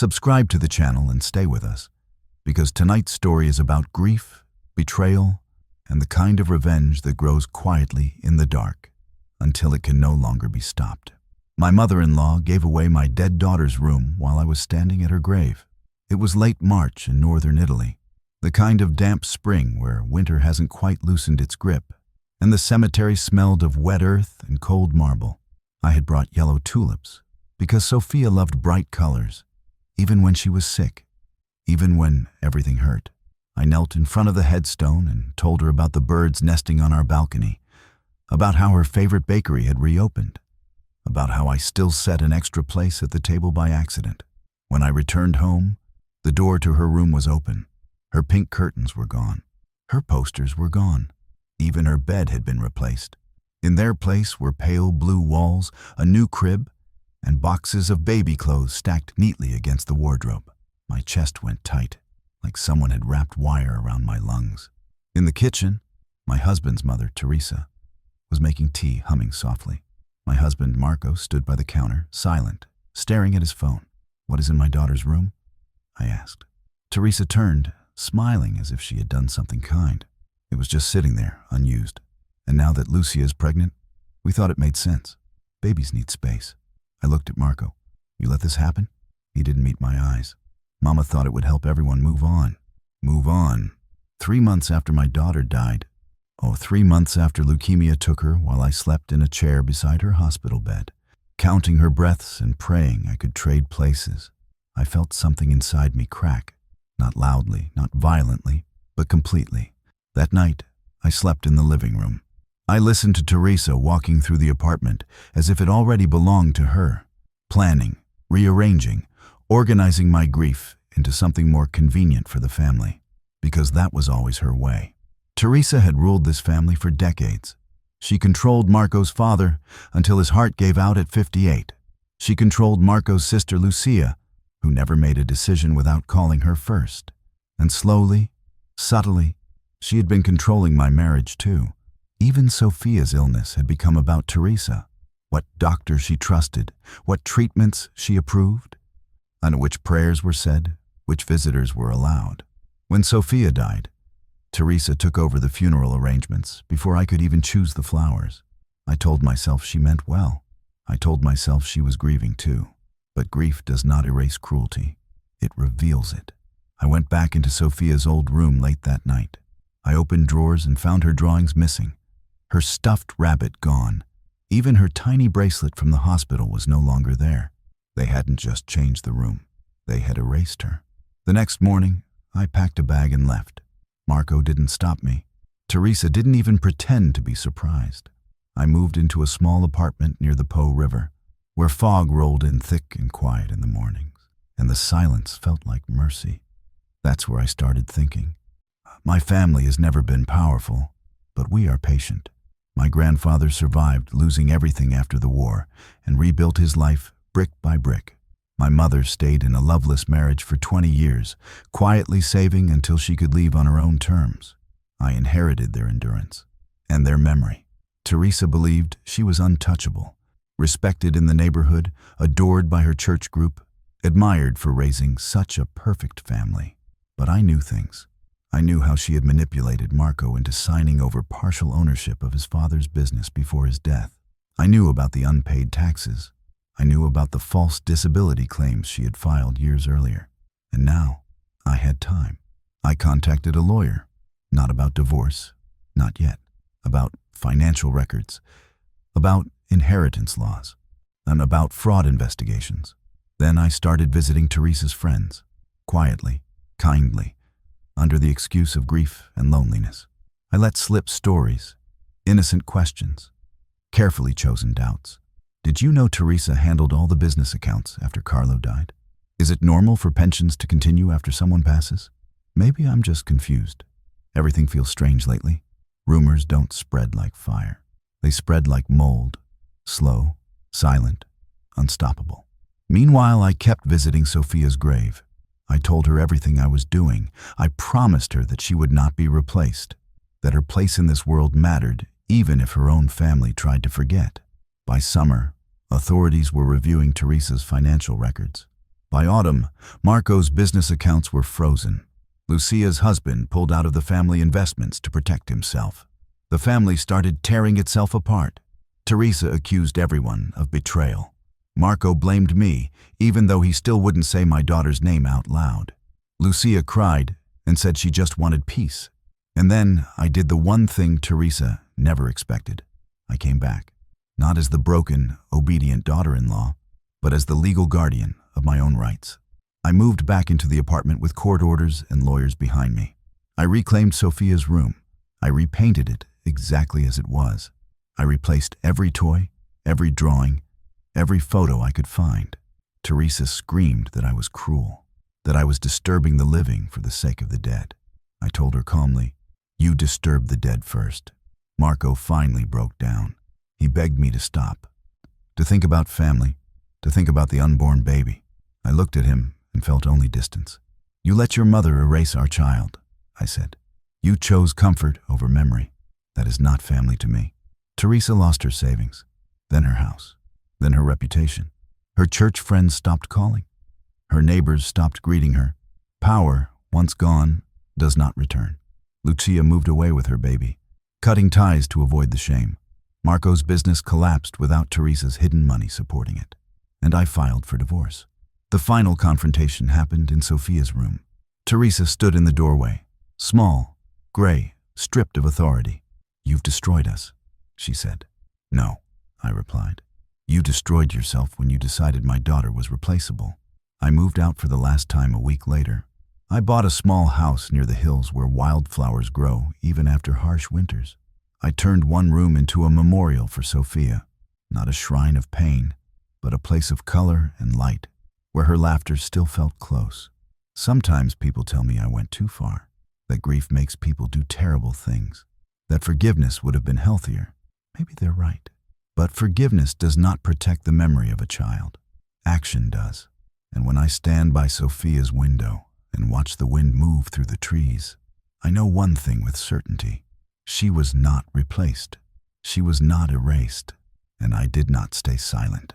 Subscribe to the channel and stay with us, because tonight's story is about grief, betrayal, and the kind of revenge that grows quietly in the dark until it can no longer be stopped. My mother-in-law gave away my dead daughter's room while I was standing at her grave. It was late March in northern Italy, the kind of damp spring where winter hasn't quite loosened its grip, and the cemetery smelled of wet earth and cold marble. I had brought yellow tulips because Sophia loved bright colors, even when she was sick, even when everything hurt. I knelt in front of the headstone and told her about the birds nesting on our balcony, about how her favorite bakery had reopened, about how I still set an extra place at the table by accident. When I returned home, the door to her room was open. Her pink curtains were gone. Her posters were gone. Even her bed had been replaced. In their place were pale blue walls, a new crib, and boxes of baby clothes stacked neatly against the wardrobe. My chest went tight, like someone had wrapped wire around my lungs. In the kitchen, my husband's mother, Teresa, was making tea, humming softly. My husband, Marco, stood by the counter, silent, staring at his phone. "What is in my daughter's room?" I asked. Teresa turned, smiling as if she had done something kind. It was just sitting there, unused. And now that Lucia is pregnant, we thought it made sense. Babies need space. I looked at Marco. "You let this happen?" He didn't meet my eyes. Mama thought it would help everyone move on. Move on. 3 months after my daughter died. 3 months after leukemia took her while I slept in a chair beside her hospital bed, counting her breaths and praying I could trade places. I felt something inside me crack. Not loudly, not violently, but completely. That night, I slept in the living room. I listened to Teresa walking through the apartment as if it already belonged to her, planning, rearranging, organizing my grief into something more convenient for the family, because that was always her way. Teresa had ruled this family for decades. She controlled Marco's father until his heart gave out at 58. She controlled Marco's sister Lucia, who never made a decision without calling her first. And slowly, subtly, she had been controlling my marriage too. Even Sophia's illness had become about Teresa. What doctors she trusted, what treatments she approved, and which prayers were said, which visitors were allowed. When Sophia died, Teresa took over the funeral arrangements before I could even choose the flowers. I told myself she meant well. I told myself she was grieving too. But grief does not erase cruelty. It reveals it. I went back into Sophia's old room late that night. I opened drawers and found her drawings missing. Her stuffed rabbit gone. Even her tiny bracelet from the hospital was no longer there. They hadn't just changed the room. They had erased her. The next morning, I packed a bag and left. Marco didn't stop me. Teresa didn't even pretend to be surprised. I moved into a small apartment near the Po River, where fog rolled in thick and quiet in the mornings, and the silence felt like mercy. That's where I started thinking. My family has never been powerful, but we are patient. My grandfather survived losing everything after the war and rebuilt his life brick by brick. My mother stayed in a loveless marriage for 20 years, quietly saving until she could leave on her own terms. I inherited their endurance and their memory. Teresa believed she was untouchable, respected in the neighborhood, adored by her church group, admired for raising such a perfect family. But I knew things. I knew how she had manipulated Marco into signing over partial ownership of his father's business before his death. I knew about the unpaid taxes. I knew about the false disability claims she had filed years earlier. And now, I had time. I contacted a lawyer, not about divorce, not yet, about financial records, about inheritance laws, and about fraud investigations. Then I started visiting Teresa's friends, quietly, kindly, under the excuse of grief and loneliness. I let slip stories, innocent questions, carefully chosen doubts. Did you know Teresa handled all the business accounts after Carlo died? Is it normal for pensions to continue after someone passes? Maybe I'm just confused. Everything feels strange lately. Rumors don't spread like fire. They spread like mold, slow, silent, unstoppable. Meanwhile, I kept visiting Sophia's grave. I told her everything I was doing. I promised her that she would not be replaced, that her place in this world mattered, even if her own family tried to forget. By summer, authorities were reviewing Teresa's financial records. By autumn, Marco's business accounts were frozen. Lucia's husband pulled out of the family investments to protect himself. The family started tearing itself apart. Teresa accused everyone of betrayal. Marco blamed me, even though he still wouldn't say my daughter's name out loud. Lucia cried and said she just wanted peace. And then I did the one thing Teresa never expected. I came back, not as the broken, obedient daughter-in-law, but as the legal guardian of my own rights. I moved back into the apartment with court orders and lawyers behind me. I reclaimed Sophia's room. I repainted it exactly as it was. I replaced every toy, every drawing, every photo I could find. Teresa screamed that I was cruel, that I was disturbing the living for the sake of the dead. I told her calmly, "You disturbed the dead first." Marco finally broke down. He begged me to stop, to think about family, to think about the unborn baby. I looked at him and felt only distance. "You let your mother erase our child," I said. "You chose comfort over memory. That is not family to me." Teresa lost her savings, then her house, then her reputation. Her church friends stopped calling. Her neighbors stopped greeting her. Power, once gone, does not return. Lucia moved away with her baby, cutting ties to avoid the shame. Marco's business collapsed without Teresa's hidden money supporting it, and I filed for divorce. The final confrontation happened in Sophia's room. Teresa stood in the doorway, small, gray, stripped of authority. "You've destroyed us," she said. "No," I replied. "You destroyed yourself when you decided my daughter was replaceable." I moved out for the last time a week later. I bought a small house near the hills where wildflowers grow even after harsh winters. I turned one room into a memorial for Sophia, not a shrine of pain, but a place of color and light, where her laughter still felt close. Sometimes people tell me I went too far, that grief makes people do terrible things, that forgiveness would have been healthier. Maybe they're right. But forgiveness does not protect the memory of a child. Action does. And when I stand by Sophia's window and watch the wind move through the trees, I know one thing with certainty. She was not replaced. She was not erased. And I did not stay silent.